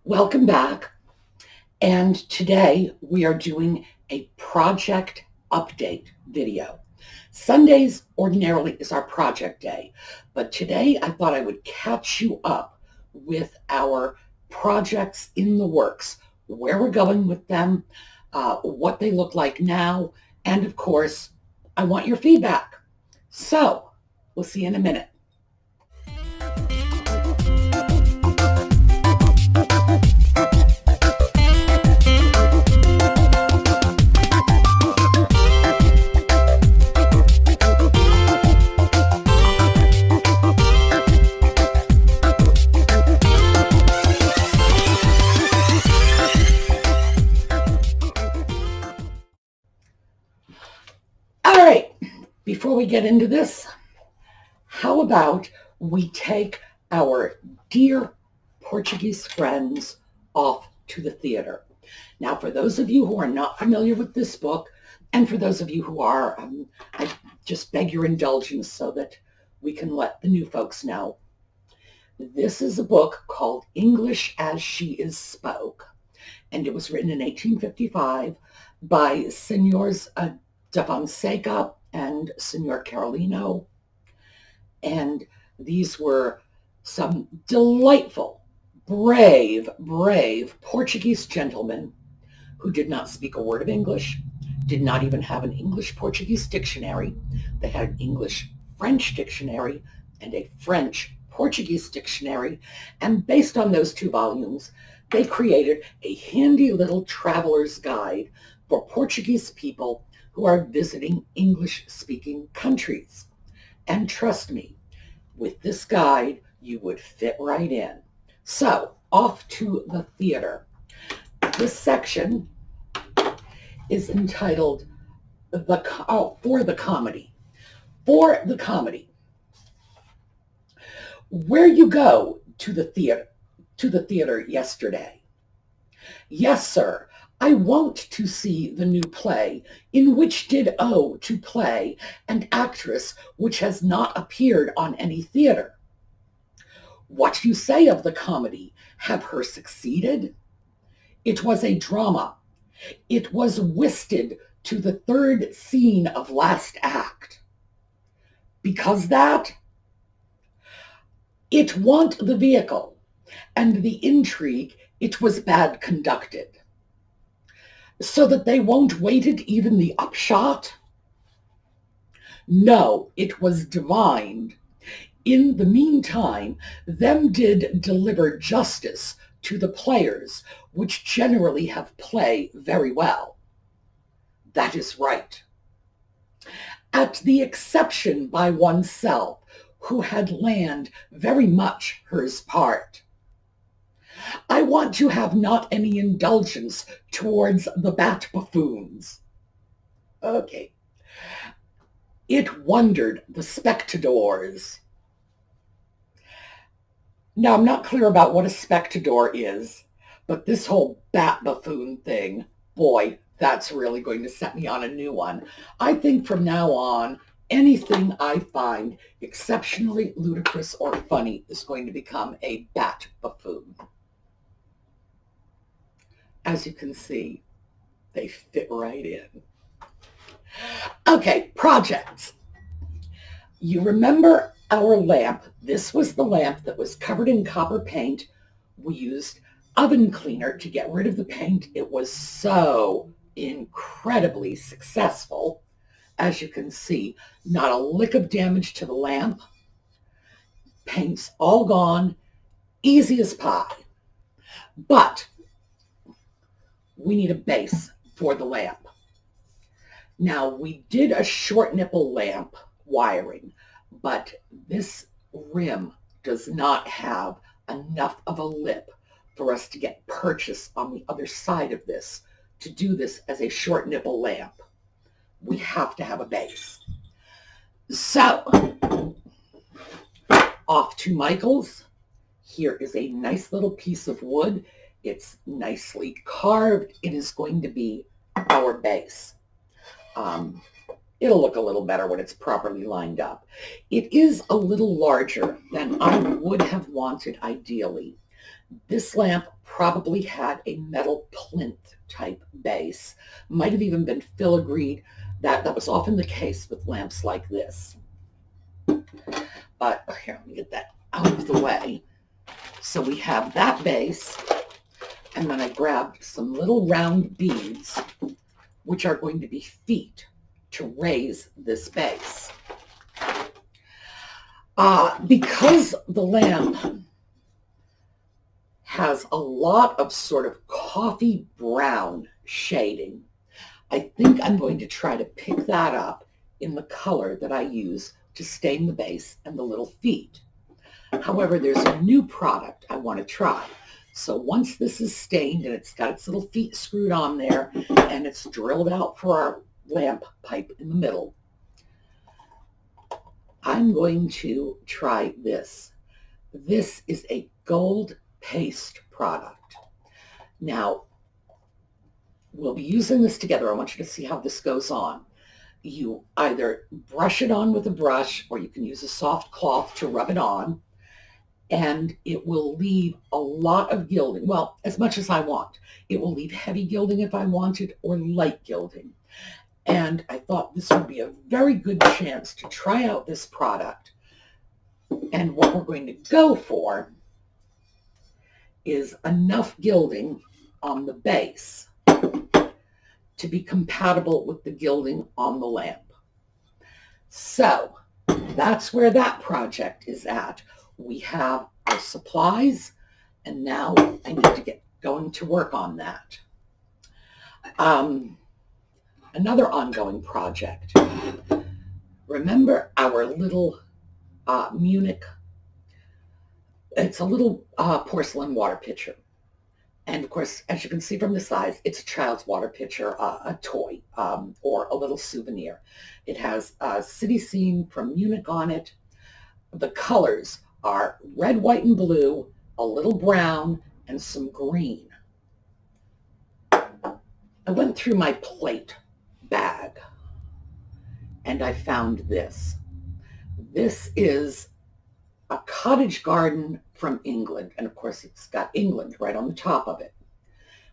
Welcome back. And today we are doing a project update video. Sundays ordinarily is our project day, but today I thought I would catch you up with our projects in the works, where we're going with them, what they look like now, and of course, I want your feedback. So we'll see you in a minute. All right, before we get into this, how about we take our dear Portuguese friends off to the theater? Now, for those of you who are not familiar with this book, and for those of you who are, I just beg your indulgence so that we can let the new folks know. This is a book called English as She Is Spoke, and it was written in 1855 by Senors da Fonseca and Senor Carolino. And these were some delightful, brave Portuguese gentlemen who did not speak a word of English, did not even have an English-Portuguese dictionary. They had an English-French dictionary and a French-Portuguese dictionary. And based on those two volumes, they created a handy little traveler's guide for Portuguese people who are visiting English-speaking countries. And trust me, with this guide, you would fit right in. So, off to the theater. This section is entitled For the Comedy. For the Comedy. Where you go to the theater yesterday? Yes, sir. I want to see the new play, in which did to play an actress which has not appeared on any theater. What do you say of the comedy? Have her succeeded? It was a drama. It was whisted to the third scene of last act. Because that? It want the vehicle, and the intrigue, it was bad conducted. So that they won't waited even the upshot? No, it was divined. In the meantime, them did deliver justice to the players, which generally have play very well. That is right. At the exception by oneself, who had land very much hers part. I want to have not any indulgence towards the bat buffoons. Okay. It wondered the spectadors. Now, I'm not clear about what a spectador is, but this whole bat buffoon thing, boy, that's really going to set me on a new one. I think from now on, anything I find exceptionally ludicrous or funny is going to become a bat buffoon. As you can see, they fit right in. Okay, projects. You remember our lamp. This was the lamp that was covered in copper paint. We used oven cleaner to get rid of the paint. It was so incredibly successful. As you can see, not a lick of damage to the lamp. Paint's all gone. Easy as pie. But we need a base for the lamp. Now, we did a short nipple lamp wiring, but this rim does not have enough of a lip for us to get purchase on the other side of this to do this as a short nipple lamp. We have to have a base. So, off to Michael's. Here is a nice little piece of wood. It's nicely carved. It is going to be our base. It'll look a little better when it's properly lined up. It is a little larger than I would have wanted ideally. This lamp probably had a metal plinth type base, might have even been filigreed. That was often the case with lamps like this. But here, let me get that out of the way. So we have that base, and then I grabbed some little round beads, which are going to be feet to raise this base. Because the lamp has a lot of sort of coffee brown shading, I think I'm going to try to pick that up in the color that I use to stain the base and the little feet. However, there's a new product I want to try. So once this is stained and it's got its little feet screwed on there and it's drilled out for our lamp pipe in the middle, I'm going to try this. This is a gold paste product. Now, we'll be using this together. I want you to see how this goes on. You either brush it on with a brush or you can use a soft cloth to rub it on, and it will leave a lot of gilding. Well, as much as I want. It will leave heavy gilding if I wanted, or light gilding. And I thought this would be a very good chance to try out this product. And what we're going to go for is enough gilding on the base to be compatible with the gilding on the lamp. So that's where that project is at. We have our supplies, and now I need to get going to work on that. Another ongoing project. Remember our little Munich, it's a little porcelain water pitcher. And of course, as you can see from the size, it's a child's water pitcher, a toy, or a little souvenir. It has a city scene from Munich on it. The colors are red, white, and blue, a little brown, and some green. I went through my plate bag and I found this. This is a cottage garden from England, and of course it's got England right on the top of it.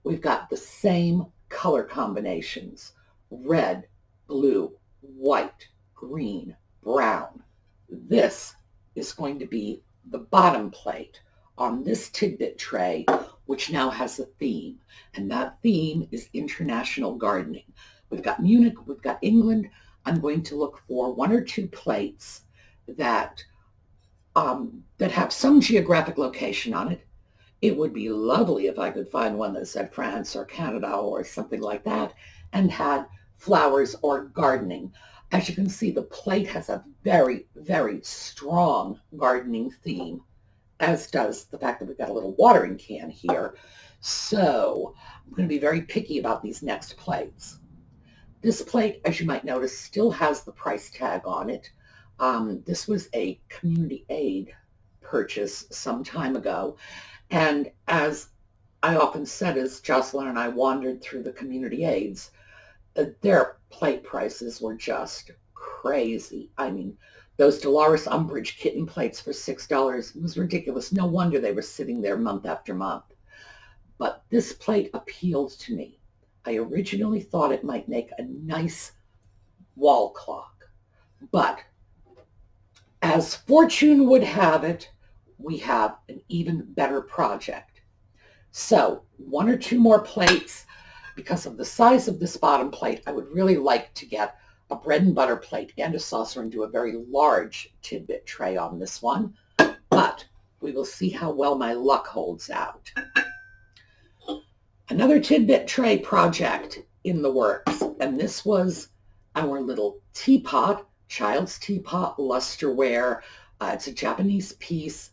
We've got the same color combinations: red, blue, white, green, brown. This is going to be the bottom plate on this tidbit tray, which now has a theme, and that theme is international gardening. We've got Munich, we've got England. I'm going to look for one or two plates that have some geographic location on it. It would be lovely if I could find one that said France or Canada or something like that and had flowers or gardening. As you can see, the plate has a very, very strong gardening theme, as does the fact that we've got a little watering can here. So I'm going to be very picky about these next plates. This plate, as you might notice, still has the price tag on it. This was a community aid purchase some time ago. And as I often said, as Jocelyn and I wandered through the community aids, their plate prices were just crazy. I mean, those Dolores Umbridge kitten plates for $6 was ridiculous. No wonder they were sitting there month after month. But this plate appealed to me. I originally thought it might make a nice wall clock, but as fortune would have it, we have an even better project. So one or two more plates. Because of the size of this bottom plate, I would really like to get a bread and butter plate and a saucer and do a very large tidbit tray on this one. But we will see how well my luck holds out. Another tidbit tray project in the works, and this was our little teapot, child's teapot lusterware. It's a Japanese piece,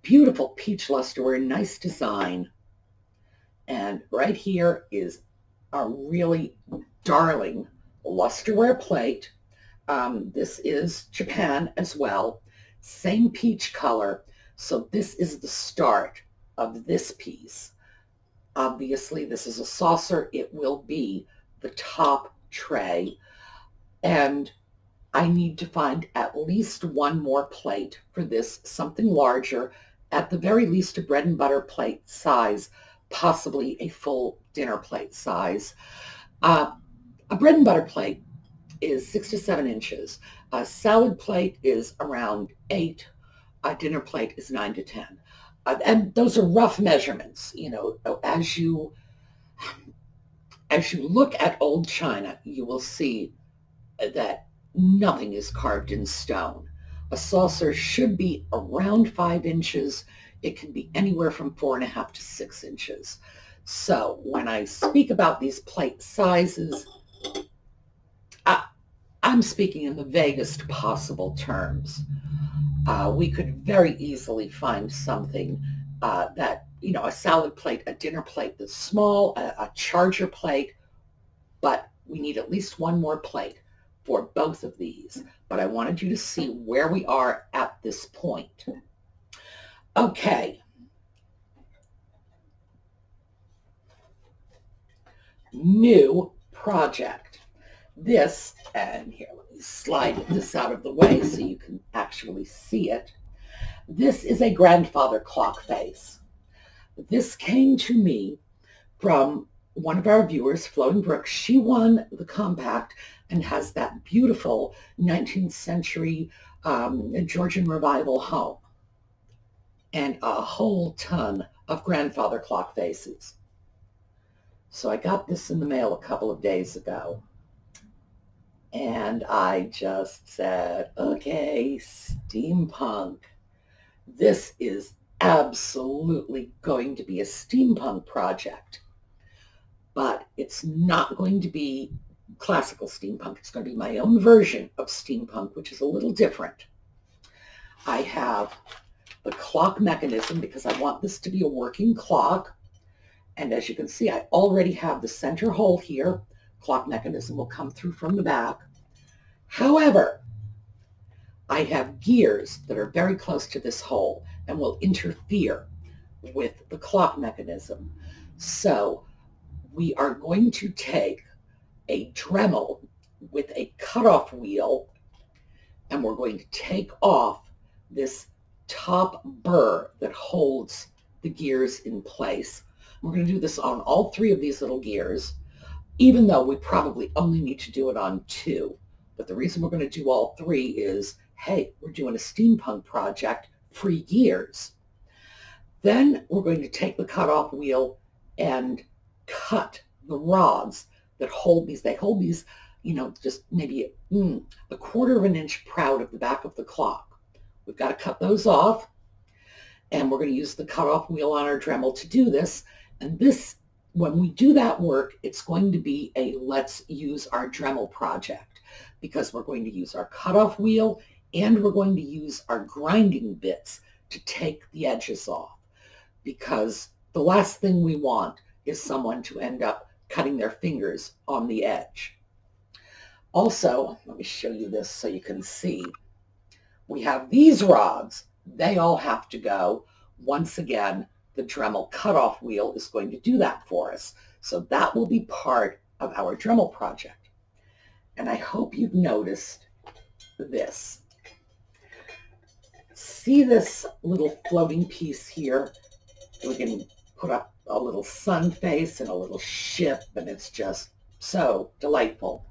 beautiful peach lusterware, nice design. And right here is a really darling lusterware plate. This is Japan as well, same peach color. So this is the start of this piece. Obviously, this is a saucer. It will be the top tray. And I need to find at least one more plate for this, something larger, at the very least a bread and butter plate size, possibly a full dinner plate size. A bread and butter plate is 6 to 7 inches. A salad plate is around 8. A dinner plate is 9 to 10. And those are rough measurements. As you look at old china, you will see that nothing is carved in stone. A saucer should be around 5 inches. It can be anywhere from 4.5 to 6 inches. So when I speak about these plate sizes, I'm speaking in the vaguest possible terms. We could very easily find something that, a salad plate, a dinner plate that's small, a charger plate, but we need at least one more plate for both of these. But I wanted you to see where we are at this point. Okay. New project. This, and here, let me slide this out of the way so you can actually see it. This is a grandfather clock face. This came to me from one of our viewers, Floating Brook. She won the compact and has that beautiful 19th century Georgian revival home and a whole ton of grandfather clock faces. So I got this in the mail a couple of days ago. And I just said, okay, steampunk. This is absolutely going to be a steampunk project. But it's not going to be classical steampunk. It's going to be my own version of steampunk, which is a little different. I have the clock mechanism because I want this to be a working clock. And as you can see, I already have the center hole here. Clock mechanism will come through from the back. However, I have gears that are very close to this hole and will interfere with the clock mechanism. So we are going to take a Dremel with a cutoff wheel, and we're going to take off this top burr that holds the gears in place. We're going to do this on all 3 of these little gears, even though we probably only need to do it on 2. But the reason we're going to do all 3 is, hey, we're doing a steampunk project, free gears. Then we're going to take the cutoff wheel and cut the rods that hold these. They hold these, just maybe a quarter of an inch proud of the back of the clock. We've got to cut those off, and we're going to use the cutoff wheel on our Dremel to do this. And this, when we do that work, it's going to be a let's use our Dremel project, because we're going to use our cutoff wheel and we're going to use our grinding bits to take the edges off, because the last thing we want is someone to end up cutting their fingers on the edge. Also, let me show you this so you can see. We have these rods. They all have to go. Once again, the Dremel cutoff wheel is going to do that for us. So that will be part of our Dremel project. And I hope you've noticed this. See this little floating piece here? We can put up a little sun face and a little ship, and it's just so delightful.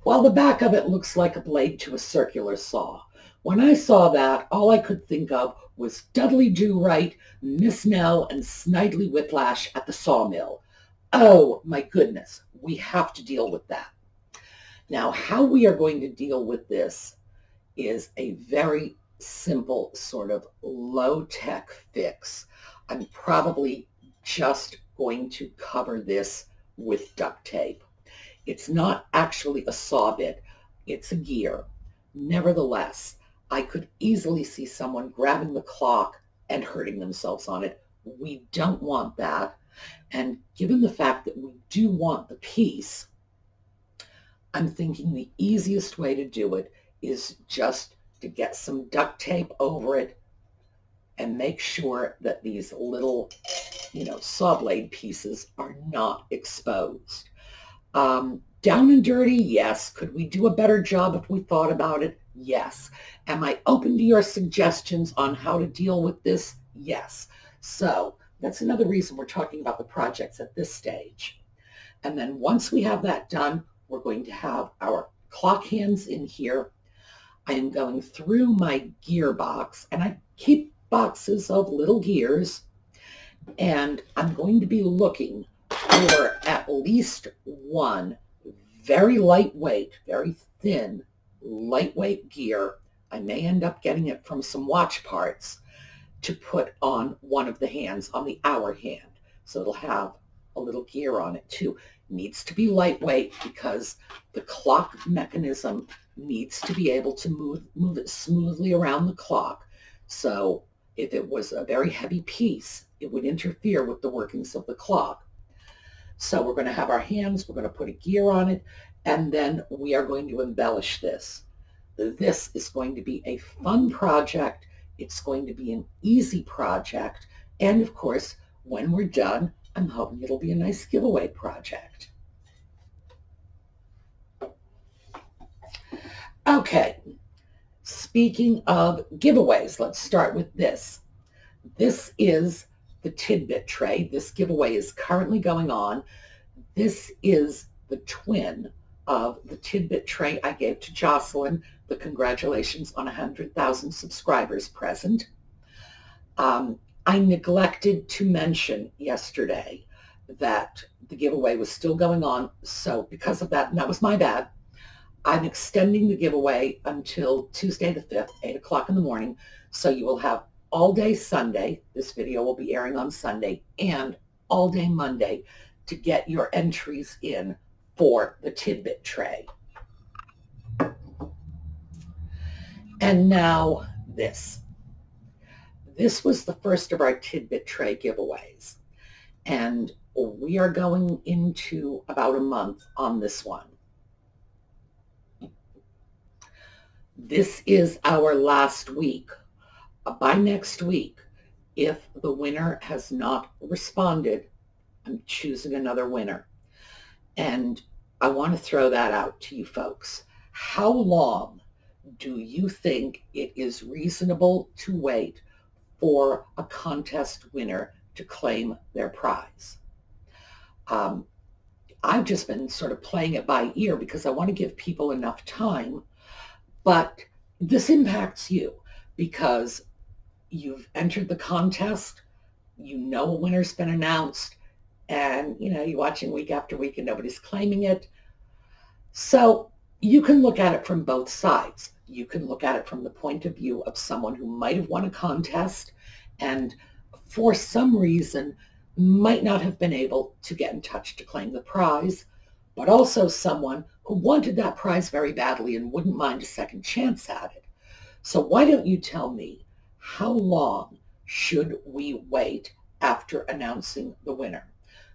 While the back of it looks like a blade to a circular saw. When I saw that, all I could think of was Dudley Do-Right, Miss Nell, and Snidely Whiplash at the sawmill. Oh my goodness, we have to deal with that. Now, how we are going to deal with this is a very simple sort of low-tech fix. I'm probably just going to cover this with duct tape. It's not actually a saw bit, it's a gear. Nevertheless, I could easily see someone grabbing the clock and hurting themselves on it. We don't want that. And given the fact that we do want the piece, I'm thinking the easiest way to do it is just to get some duct tape over it and make sure that these little, saw blade pieces are not exposed. Down and dirty, yes. Could we do a better job if we thought about it? Yes. Am I open to your suggestions on how to deal with this? Yes. So that's another reason we're talking about the projects at this stage. And then once we have that done, we're going to have our clock hands in here. I am going through my gear box, and I keep boxes of little gears, and I'm going to be looking for at least one very lightweight, very thin, lightweight gear. I may end up getting it from some watch parts to put on one of the hands, on the hour hand. So it'll have a little gear on it too. It needs to be lightweight because the clock mechanism needs to be able to move it smoothly around the clock. So if it was a very heavy piece, it would interfere with the workings of the clock. So we're going to have our hands, we're going to put a gear on it, and then we are going to embellish this. This is going to be a fun project. It's going to be an easy project. And of course, when we're done, I'm hoping it'll be a nice giveaway project. Okay, speaking of giveaways, let's start with this. This is the Tidbit tray. This giveaway is currently going on. This is the twin of the Tidbit tray I gave to Jocelyn, the congratulations on 100,000 subscribers present. I neglected to mention yesterday that the giveaway was still going on. So because of that, and that was my bad, I'm extending the giveaway until Tuesday the 5th, 8 o'clock in the morning. So you will have all day Sunday. This video will be airing on Sunday, and all day Monday to get your entries in for the Tidbit tray. And now this. This was the first of our Tidbit tray giveaways. And we are going into about a month on this one. This is our last week. By next week, if the winner has not responded, I'm choosing another winner. And I want to throw that out to you folks. How long do you think it is reasonable to wait for a contest winner to claim their prize? I've just been sort of playing it by ear because I want to give people enough time, but this impacts you because you've entered the contest, you know a winner's been announced, and you're watching week after week and nobody's claiming it. So you can look at it from both sides. You can look at it from the point of view of someone who might have won a contest and for some reason might not have been able to get in touch to claim the prize, but also someone who wanted that prize very badly and wouldn't mind a second chance at it. So why don't you tell me, how long should we wait after announcing the winner?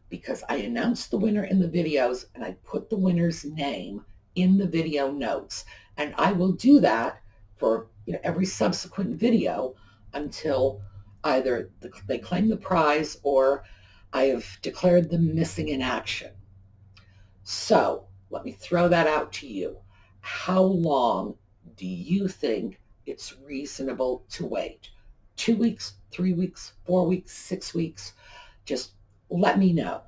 Because I announced the winner in the videos and I put the winner's name in the video notes. And I will do that for every subsequent video until either they claim the prize or I have declared them missing in action. So let me throw that out to you. How long do you think it's reasonable to wait? 2 weeks, 3 weeks, 4 weeks, 6 weeks? Just let me know.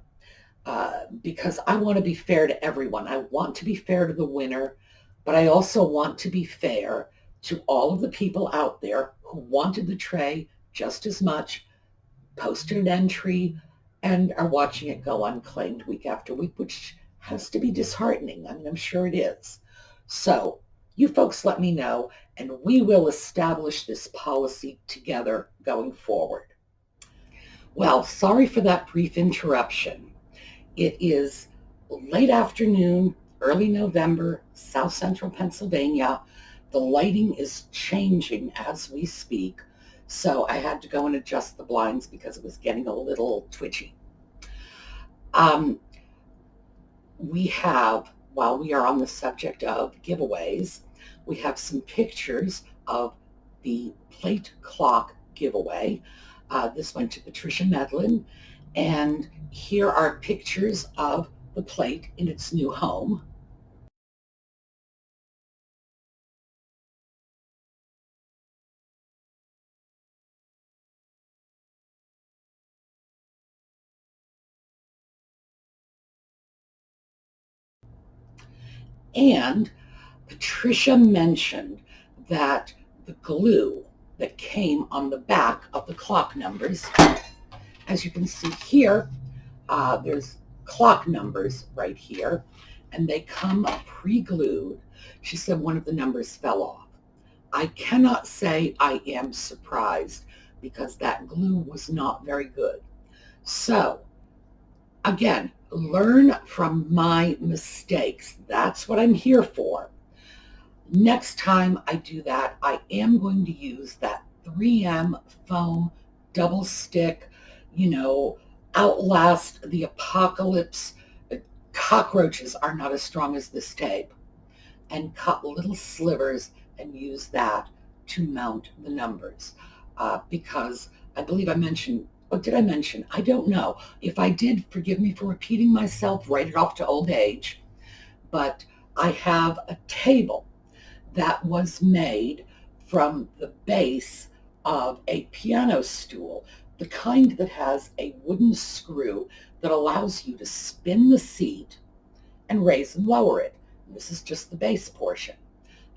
Because I want to be fair to everyone. I want to be fair to the winner, but I also want to be fair to all of the people out there who wanted the tray just as much, posted an entry, and are watching it go unclaimed week after week, which has to be disheartening. I mean, I'm sure it is. So you folks let me know, and we will establish this policy together going forward. Well, sorry for that brief interruption. It is late afternoon, early November, South Central Pennsylvania. The lighting is changing as we speak, so I had to go and adjust the blinds because it was getting a little twitchy. We have, while we are on the subject of giveaways, we have some pictures of the plate clock giveaway. This went to Patricia Medlin, and here are pictures of the plate in its new home. And Patricia mentioned that the glue that came on the back of the clock numbers, as you can see here, there's clock numbers right here, and they come pre-glued. She said one of the numbers fell off. I cannot say I am surprised because that glue was not very good. So, again, learn from my mistakes. That's what I'm here for. Next time I do that, I am going to use that 3M foam double stick, outlast the apocalypse. Cockroaches are not as strong as this tape. And cut little slivers and use that to mount the numbers. Because I believe I mentioned, what did I mention? I don't know. If I did, forgive me for repeating myself, write it off to old age. But I have a table that was made from the base of a piano stool, the kind that has a wooden screw that allows you to spin the seat and raise and lower it. This is just the base portion.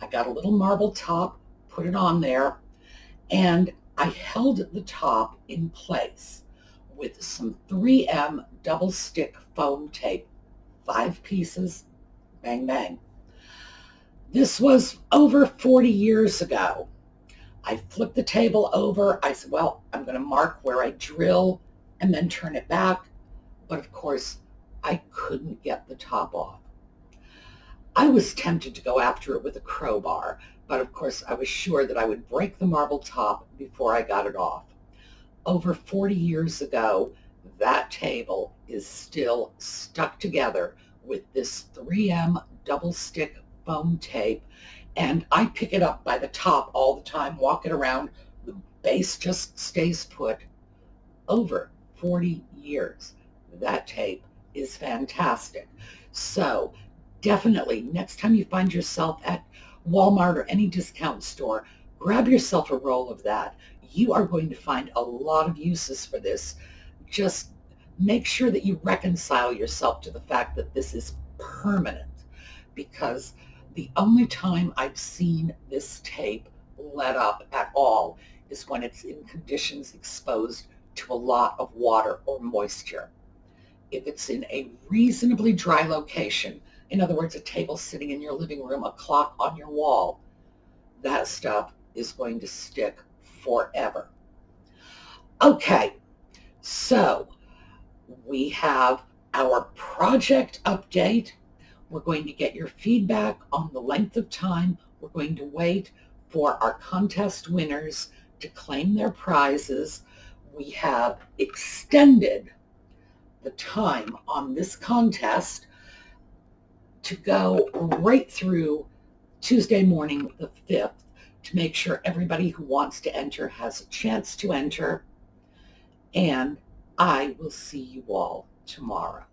I got a little marble top, put it on there, and I held the top in place with some 3M double stick foam tape, 5 pieces, bang, bang. This was over 40 years ago. I flipped the table over. I said, well, I'm going to mark where I drill and then turn it back. But of course, I couldn't get the top off. I was tempted to go after it with a crowbar, but of course I was sure that I would break the marble top before I got it off. Over 40 years ago, that table is still stuck together with this 3M double stick foam tape, and I pick it up by the top all the time, walk it around. The base just stays put. Over 40 years. That tape is fantastic. So definitely, next time you find yourself at Walmart or any discount store, grab yourself a roll of that. You are going to find a lot of uses for this. Just make sure that you reconcile yourself to the fact that this is permanent, because the only time I've seen this tape let up at all is when it's in conditions exposed to a lot of water or moisture. If it's in a reasonably dry location, in other words, a table sitting in your living room, a clock on your wall, that stuff is going to stick forever. Okay, so we have our project update. We're going to get your feedback on the length of time. We're going to wait for our contest winners to claim their prizes. We have extended the time on this contest to go right through Tuesday morning the 5th to make sure everybody who wants to enter has a chance to enter. And I will see you all tomorrow.